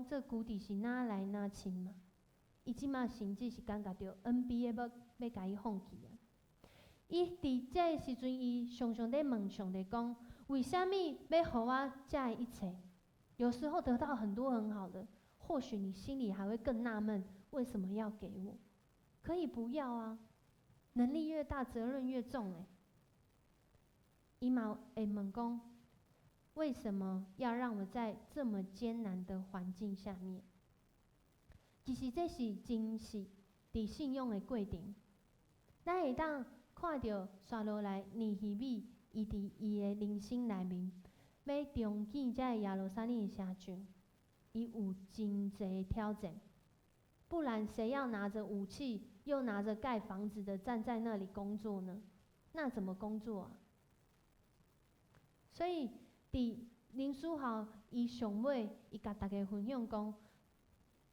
这谷底是哪来哪亲嘛？伊即马甚至是感觉到 NBA 要甲伊放弃啊！伊伫这个时阵，伊常常在问上帝讲：为虾米要互我这一切？有时候得到很多很好的，或许你心里还会更纳闷，为什么要给我？可以不要啊！能力越大，责任越重诶。伊嘛会问讲：为什么要让我在这么艰难的环境下面？其实这是真实伫信仰的过程。咱会当看到刷落来尼希米，伊伫伊的人生内面，要重建这个耶路撒冷的城墙，伊有真侪挑战。不然谁要拿着武器，又拿着盖房子的站在那里工作呢？那怎么工作啊？所以，伫林书豪伊上尾，伊甲大家分享讲，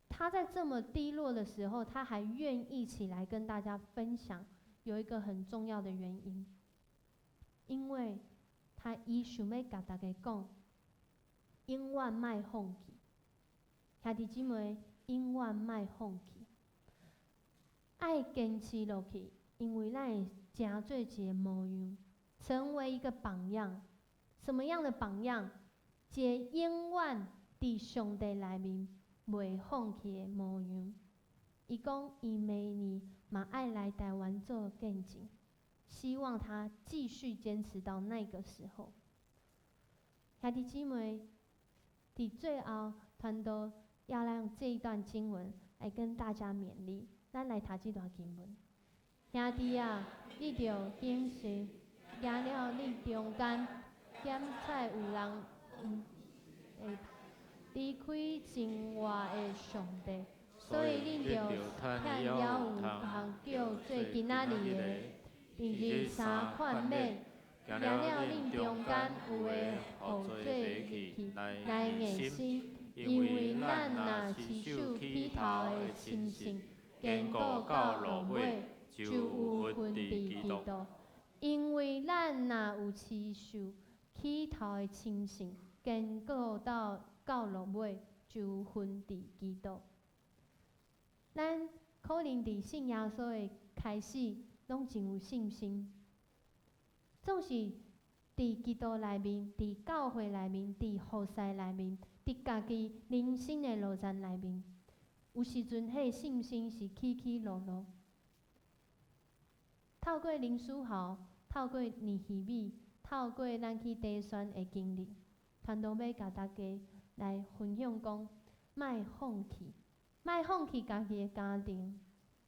他在这么低落的时候，他还愿意起来跟大家分享，有一个很重要的原因，因为伊想要甲大家讲，永远莫放弃，兄弟姊妹，永远莫放弃，爱坚持落去，因为咱会成做一个模样，成为一个榜样。什么样的榜样？一个永远伫上帝内面袂放弃的模样。伊讲，伊明年嘛爱来台湾做见证，希望他继续坚持到那个时候。兄弟姊妹，伫最后，团队要让这一段经文来跟大家勉励。咱来读这段经文。兄弟啊，你着坚持，行了你中间，检采有人会离开生活的上帝，所以恁着趁了有通叫做今仔日的第23款买，行了恁中间有诶，互做入去来硬心，因为咱若持守起头的亲信，坚固到落尾，就有份伫基督。因为咱若有持守起头的亲信，坚固到落尾，就有份伫基督。咱可能伫信耶稣的开始，拢真有信心，总是伫基督内面，伫教会内面，伫服侍内面，伫家己人生的路程内面，有时阵迄信心是起起落落。透过林书豪，透过尼希米，透过咱去第选的经历，团队要甲大家来分享讲，莫放弃，莫放弃家己的家庭，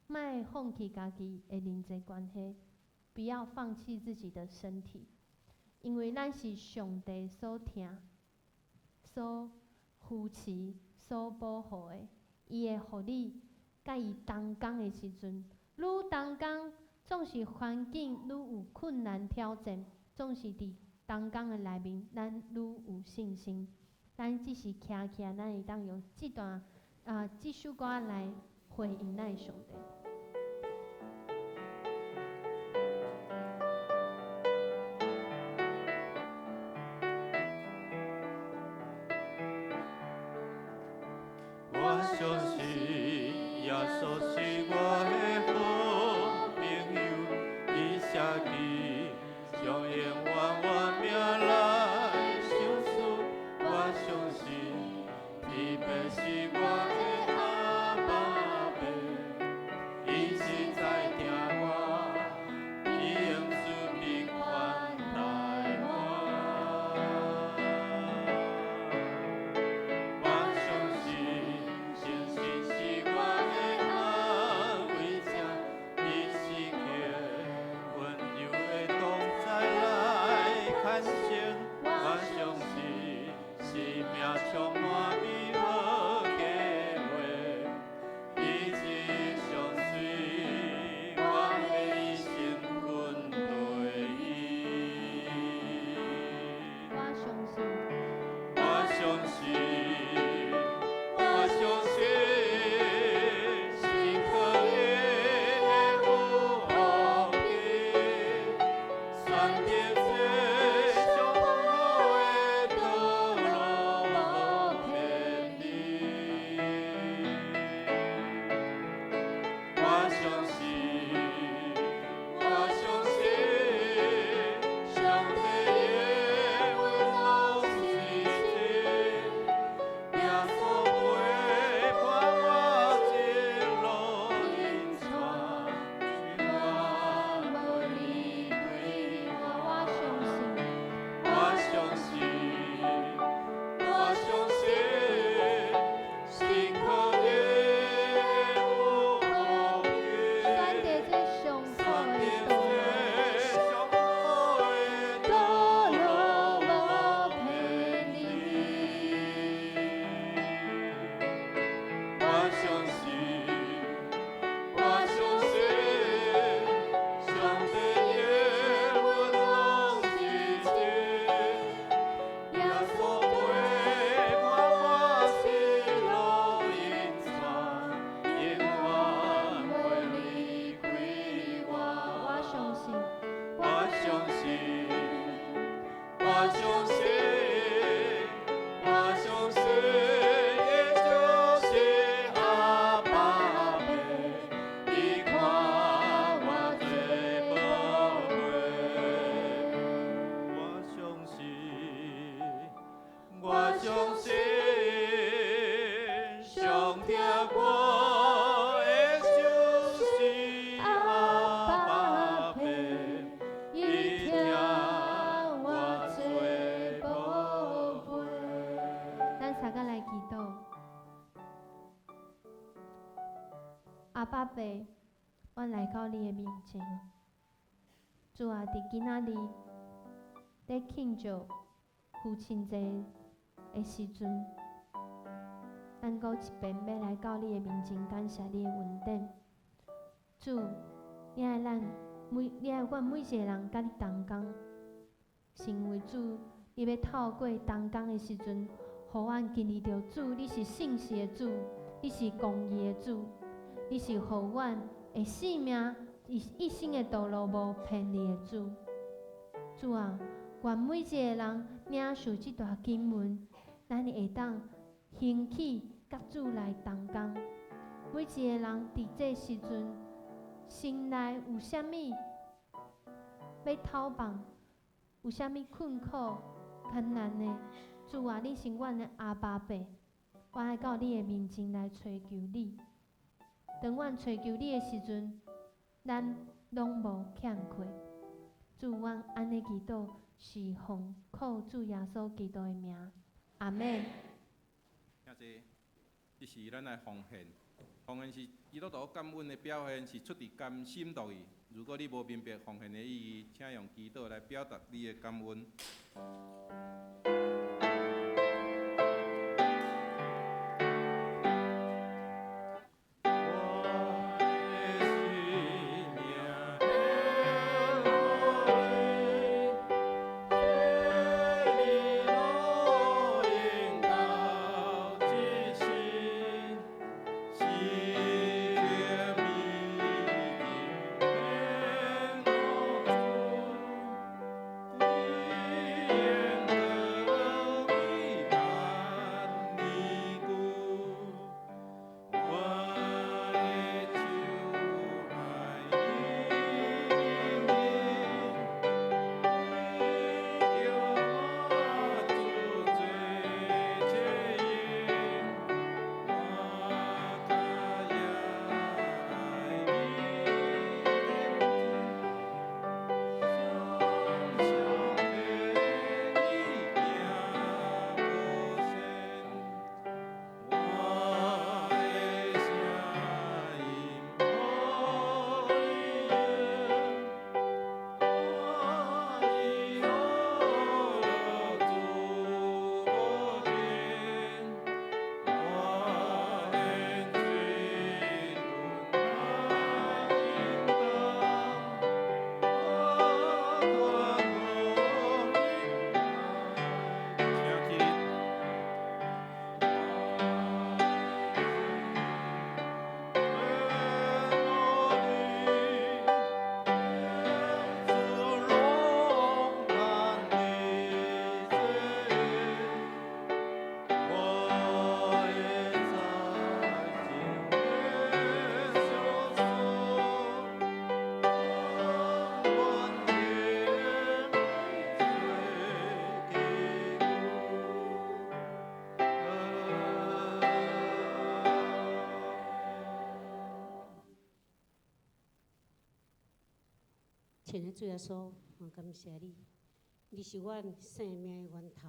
莫放弃家己的人际关系，不要放弃自己的身体，因为咱是上帝所疼、所扶持、所保护的，伊会互你，甲伊同工的时阵，愈同工。总是环境愈有困难挑战，总是伫同工的内面，咱愈有信心。咱只是徛起来，咱会当用这首歌来回应咱的上帝。我相信耶稣是我的好朋友，伊舍己将永远我命来相思。我相信伊便是我的阿爸爸，伊实在疼我，伊用慈悲款待我。我相信信心是我的安慰者，伊是客温柔的同在来看见。我相信生命充满美好佳相信，我相信，上帝的温柔之情，耶稣陪伴我喜乐隐藏，永远袂离开我。我相信，我相信，我相信，我相信，耶就是阿爸爸，伊看我最宝贵。我相信，我相信，上听我的就是阿爸爸。伊听我最宝贝。咱三个来祈祷。阿爸爸，我来到你的面前。主啊，伫今仔日咧庆祝父亲节的时阵，咱搁一遍要来到你的面前，感谢你的恩典。主，你爱阮每一个人甲你同工，是因为主，你要透过同工的时阵，互阮经历到主，你是信实的主，你是公义的主，你是互阮的性命一生的道路无偏离的主。主啊，愿每一个人领受这段经文，咱会当兴起甲主来同工。每一个人伫这时阵，心内有啥物要讨放，有啥物困苦、艰难的，主啊，你是阮的阿爸爸，我爱到你的面前来寻求你。当阮寻求你的时阵，咱拢无欠缺。主，阮安尼祈祷，是奉靠主耶稣基督的名，阿门。请坐，这是咱来奉献。奉献是基督徒感恩的表现，是出自甘心乐意。如果你无明白奉献的意义，请用祈祷来表达你的感恩。亲爱的主耶稣，我感谢你，你是阮生命的源头。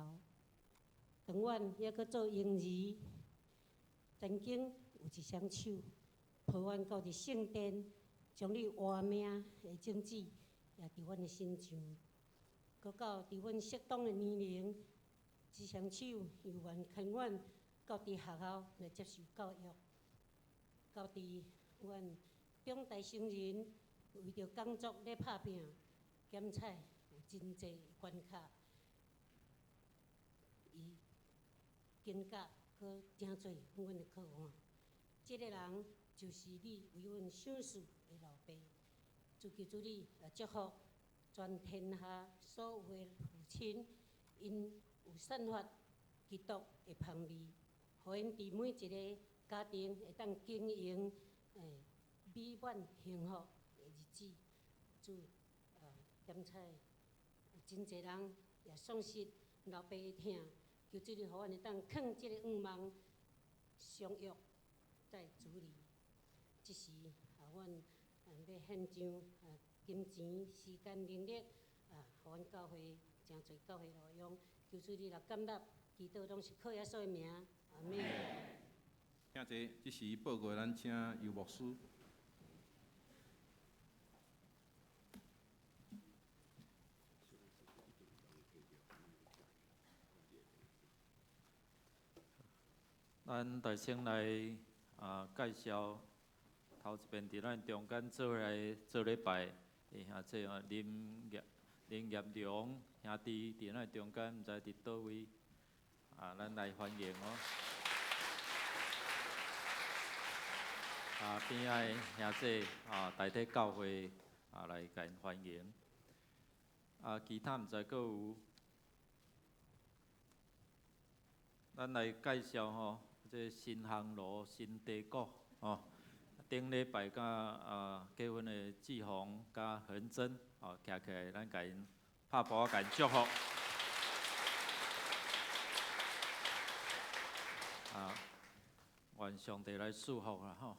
当阮还阁做婴儿，曾经有一双手抱阮到伫圣殿，将你活命的种子也伫阮的心上。阁到伫阮适当的年龄，这双手又愿牵阮到伫学校来接受教育。到伫阮中大生人为着工作咧拍拼，检采有真济关卡，伊经过搁真侪阮的考验。即个人就是你为阮想事的老爸，主求主你祝福全天下所有的父亲，因有散发基督的香味，互因伫每一个家庭会当经营美满幸福的日子。主检采有真侪人也丧失老爸的疼，求主你互阮会当藏即个愿望，相约在主里。即时阮要献上金钱、时间、能力互阮教会真侪教会路用，求主你来感纳，祈祷拢是靠耶稣的名，阿门。请坐，即时报告咱请游牧师。咱大先来介绍头一遍伫咱中间做礼拜的兄弟林业良兄弟伫咱中间，毋知伫倒位咱来欢迎哦。边仔的兄弟代替教会来甲因欢迎。其他毋知阁有，咱来介绍吼。这新航路、新地谷顶礼拜甲结婚的志宏甲恒真徛起来，咱甲因拍鼓甲因祝福。愿上帝来祝福啦吼！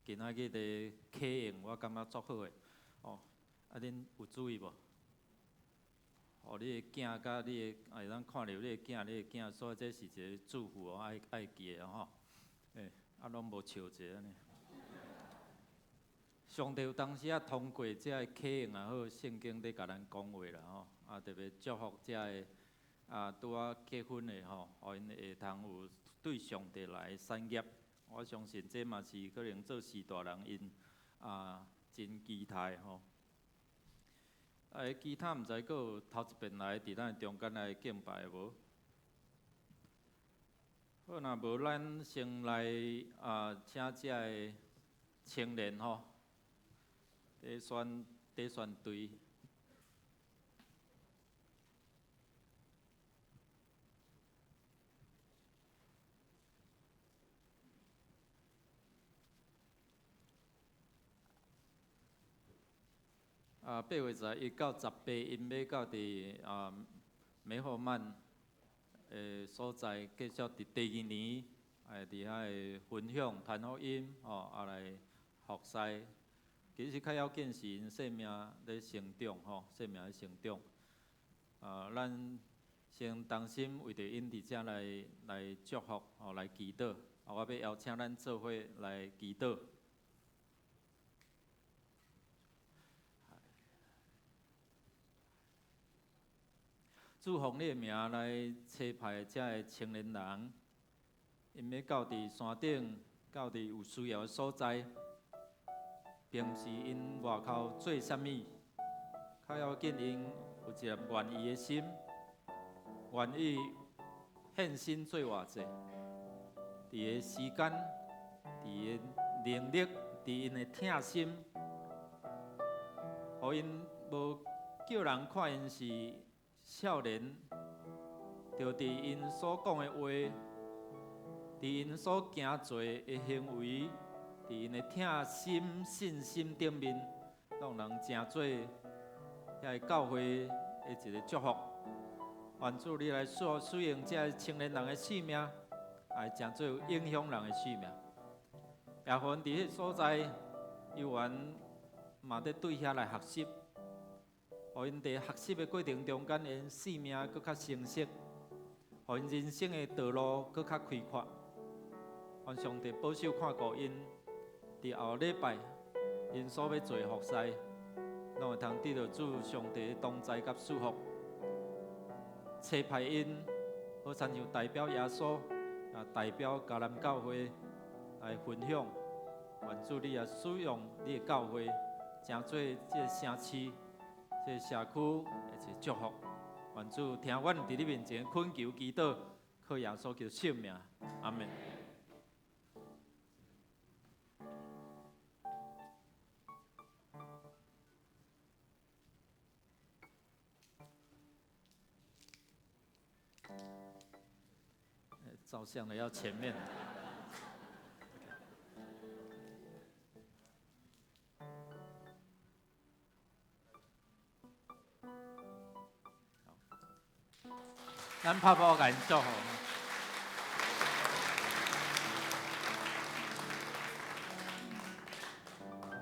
今仔日的启用，我感觉足好诶恁有注意无？你的囝甲你的会当看到你的囝，你的囝，所以这是一个祝福爱记的吼。拢无笑者呢。上帝有当时通过这个启用也好，圣经在甲咱讲话啦吼。特别祝福这个拄结婚的吼，互因会通有对上帝来的产业。我相信这嘛是可能做时大人因真期待吼。其他毋知阁有头一遍来伫咱中间来敬拜无？好，若无咱先来请这个青年吼，第选队。8月11到18，因要到伫美荷曼所在，继续伫第2年伫遐分享传福音来服侍。其实较要紧是因生命咧成长生命咧成长。咱先同心为着因伫遮来祝福来祈祷。我要邀请咱做伙来祈祷。主奉你的名来差派这个青年人，因要到伫山顶，到伫有需要的所在。平时因外口做啥物，较要紧因有一个愿意的心，愿意献身做偌济。伫个时间，伫个能力，伫因的疼心，互因无叫人看因是少年，就伫因所讲的话，伫因所行做的行为，伫因的疼心、信心顶面，让人成做遐教会的一个祝福。愿主你来使用这青年人的生命，来成做影响人的生命。也互因伫迄所在，有缘嘛伫对遐来学习。互因伫学习的过程中间，因生命搁较成熟，互因人生的道路搁较开阔。愿上帝保守看顾因，伫后礼拜因所要做服侍，拢会通得到主上帝的同在甲祝福。差派因，好亲像代表耶稣，代表迦南教会来分享愿主你也使用你的教会，成做这个城市、这个社区的一个祝福。愿主听阮伫你面前恳求祈祷，靠耶稣基督圣名，阿门。照相的要前面。咱拍拍感祝福。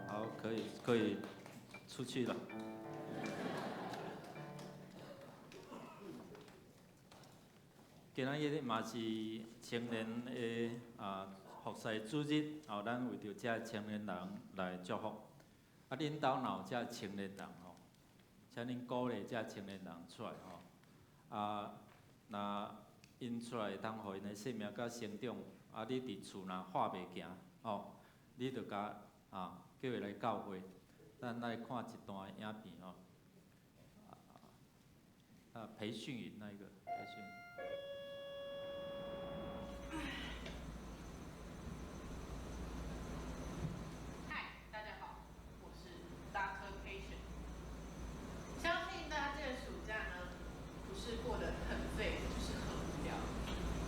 好，可以出去了。今仔日嘛是青年的服侍主日，后咱为着这青年人来祝福。啊，恁兜若有这青年人吼，请恁鼓励这青年人出来吼。啊，若因出来通互因的生命甲成长，啊，你伫厝若话袂行吼，你着甲叫伊来教会，咱来看一段影片吼。培训营那一个培训营。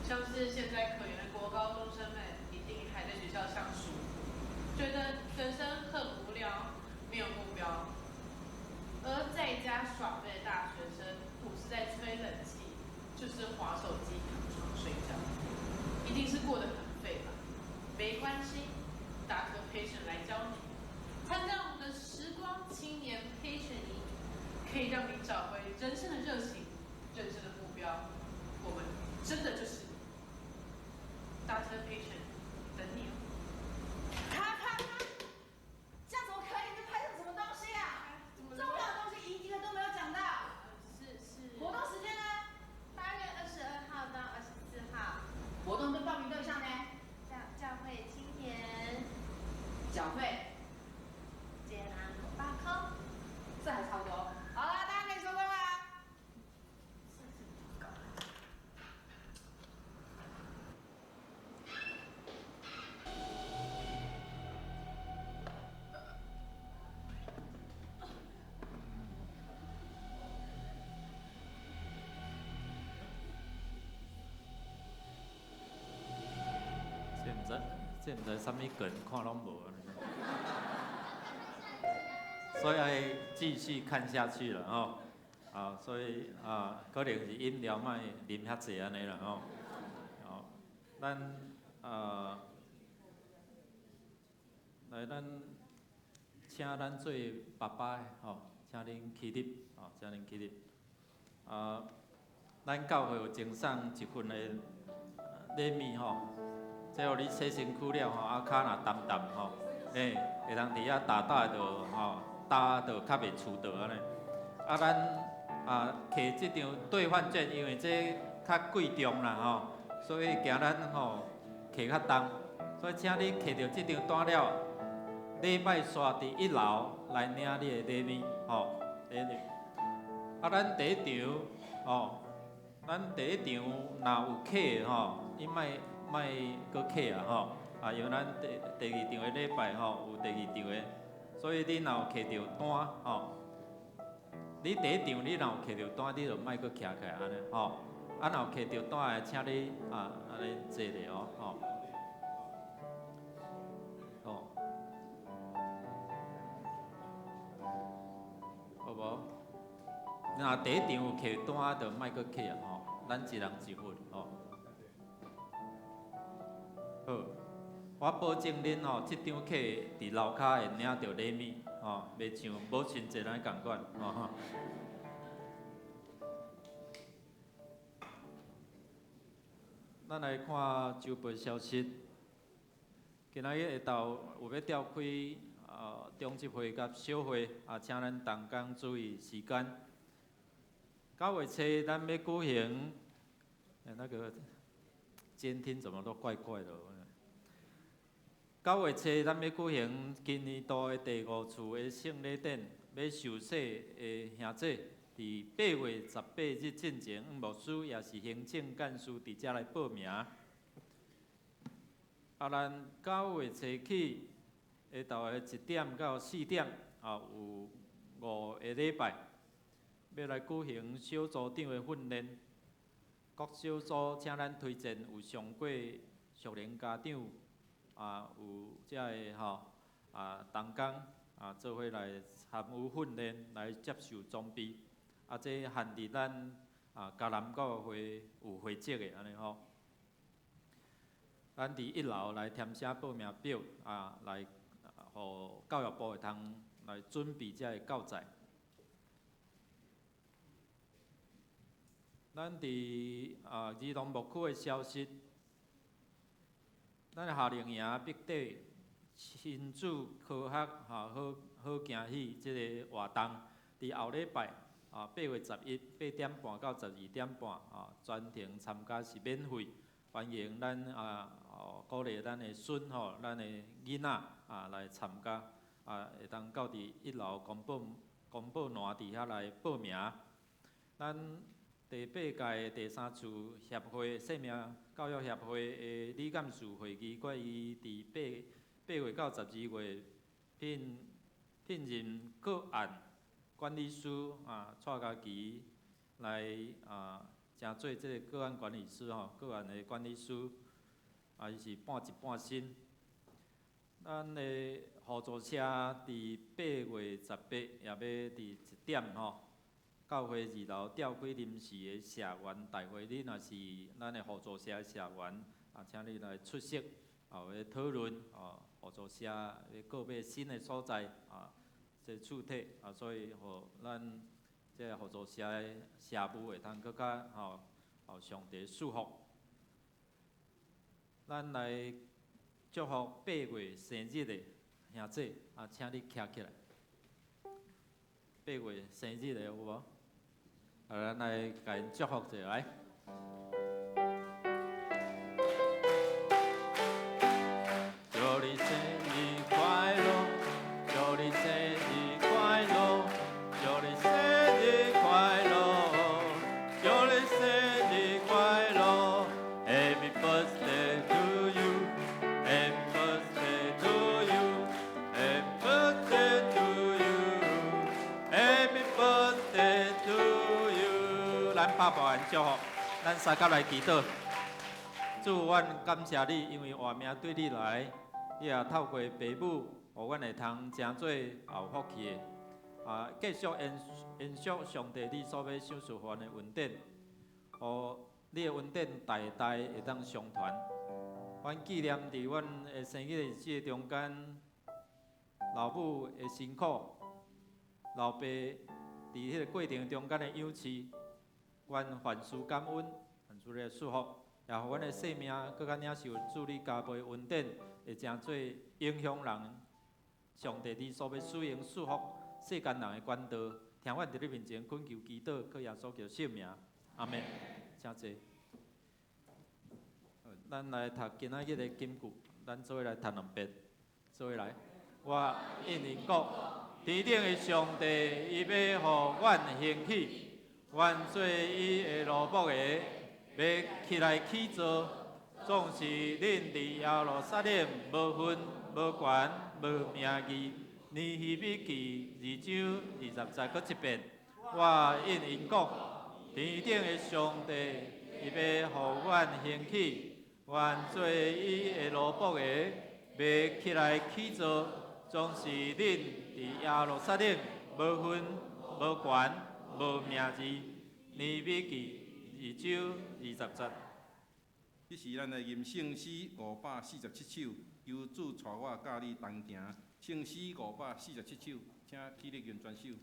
像是现在可怜的国高中生们，一定还在学校上书，觉得人生很无聊，没有目标。而在家耍废的大学生，不是在吹冷气，就是滑手机、躺床睡觉，一定是过得很废吧？没关系，达科培训来教你，参加我们的时光青年培训营，可以让你找回人生的热情、人生的目标。我们真的就是。搭车培训，等你哦。咔咔咔！这样怎么可以？你在拍什么东西啊？重要的东西一个都没有讲到。是。活动时间呢？8月22号到24号。活动的报名对象呢？教会青年。缴费。接拿8扣。这还差不多。好了，大家可以收工啦。这毋知啥物梗，看拢无。所以要继续看下去了吼。所以可能是饮料莫啉遐济安尼啦吼。咱来请咱做爸爸的吼，请恁起立请恁起立。咱教会有赠送一份的礼物吼。这互你洗身躯了吼，脚若澹澹吼，会当伫遐打着吼，打着较袂粗着安尼。咱摕即张兑换券，因为这较贵重啦吼，所以惊咱吼摕较重，所以请你摕着即张单了，礼拜刷伫1楼来领你的礼物吼，第一张。咱第一场吼，咱第一场若有客的吼，你莫搁客啊吼，因为咱第二场的礼拜吼有第二场的，所以你若有摕着单吼，你第一场你若有摕着单，你就莫搁徛起来安尼吼，若有摕着单的，请你安尼坐咧吼。好无？若第一场有摕单，就莫搁客啊吼，咱一人一份吼。好，我保证恁吼，即张客伫楼骹会领到礼物吼，袂像无亲戚咱共款吼。咱来看周报消息。今仔日下昼有要召开中执会甲小会，请咱同工注意时间。9月初咱要举行，那个监听怎么都怪怪的。9月初，咱要举行今年度的第5次的圣礼典，要受洗的兄弟，伫8月18日进前，牧师也是行政干事伫遮来报名。咱9月初起，下昼的1点到4点，有5个礼拜，要来举行小组长的训练。各小组，请咱推荐有上过熟龄家长，有遮个同工做伙来参与训练，来接受装备。这限伫咱嘉南教会有会籍的安尼吼。咱伫1楼来填写报名表，来，互教育部会通来准备遮个教材。咱伫儿童牧区的消息，咱的夏令营必得亲子科学好惊喜即个活动，伫后礼拜8月11 8点半到12点半全程参加是免费，欢迎咱鼓励咱的孙咱的囡仔来参加，会当到伫1楼公报栏伫遐来报名。咱第8届第3次协会生命教育协会的理监事会议，决议伫8月到12月聘任个案管理师蔡家琪来成做这个个案管理师个案的管理师，伊是半职半薪。咱的合作社伫8月18也要伫1点教会2楼召开临时的社员大会，你若是咱的合作社的社员，请你来出席后的讨论合作社的个别新的所在这主体所以互咱这个合作社的社务会通更较上帝祝福。咱来祝福8月生日的兄弟请你站起来。8月生日的有无？咱来甲因祝福一下来。祝你生日快乐，祝你生日快乐，祝你生日快乐，祝你生日快乐 ，Happy birthday to you, Happy birthday to you, Happy birthday to you, Happy birthday to you。咱拍拍祝福，咱三甲来祈祷。主，阮感谢你，因为活命对你来，你也透过父母，互阮会通真做有福气的。继续延续上帝你所要想事还的恩典，互你的恩典代代会当相传。阮纪念伫阮的生日的日子中间，老母的辛苦，老爸伫迄个过程中间的养饲，阮凡事感恩，凡事的祝福。也互阮的生命更加领受主你加倍恩典，会真做影响人。上帝你所要使用祝福世间人的管道，听阮伫你面前恳求祈祷，靠耶稣叫圣名，阿门。请坐。咱来读今仔日的金句，咱做伙来读两遍，做伙来。我应允讲，天顶的上帝，伊要互阮兴起，阮做伊的奴仆的。要起来起坐，总是恁伫耶路撒冷无分无权无名义。尼希米记2章20节搁一遍。我应因讲，天顶的上帝，伊要互阮兴起，阮做伊的奴仆的，要起来起坐，总是恁伫耶路撒冷无分无权无名义。尼希米记2章20节。这是咱的吟圣诗547首，求主带我甲你同行。圣诗547首，请起立吟全首。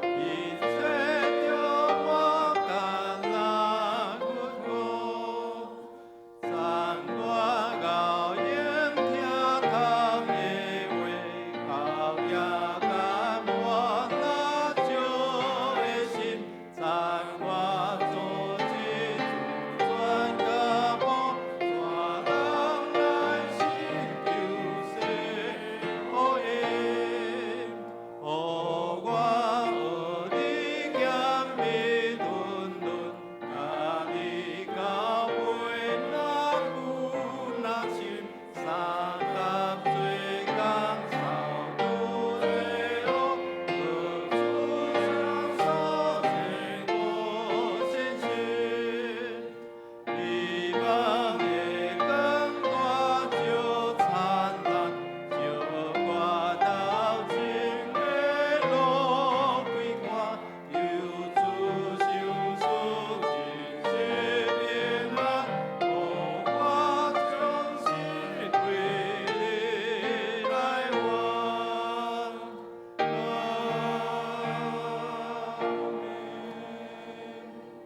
一切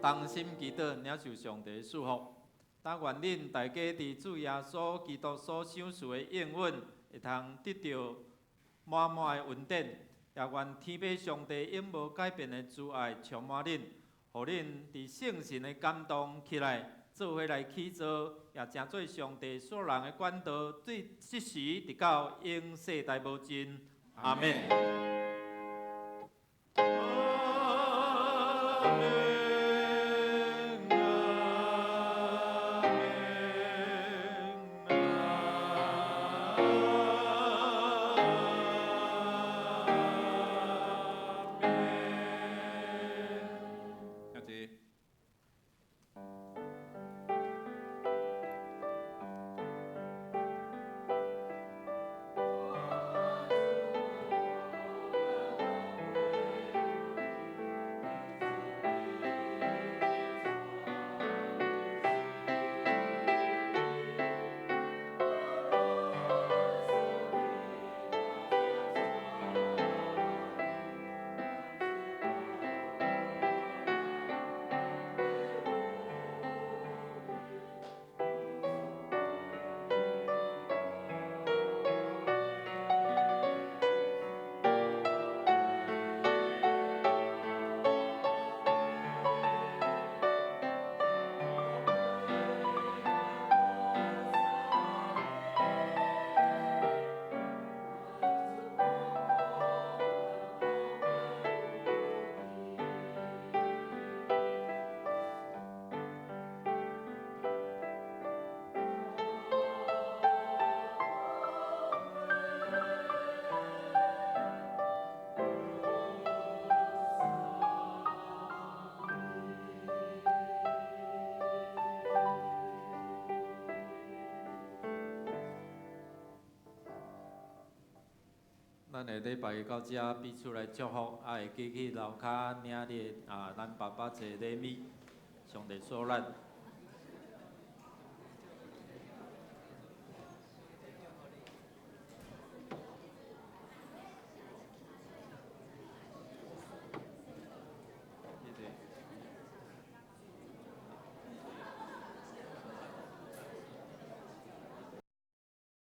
同心祈祷，领受上帝祝福。但愿恁大家伫主耶稣基督所享受的应允，会通得到满满的恩典。也愿天父上帝永无改变的慈爱充满恁，互恁伫圣神的感动起来，做伙来起造，也成做上帝所人的管道，对即时直到永世代无尽。阿门。咱下礼拜到遮彼此来祝福，也会记起楼骹领的咱爸爸一个礼物，上帝所咱。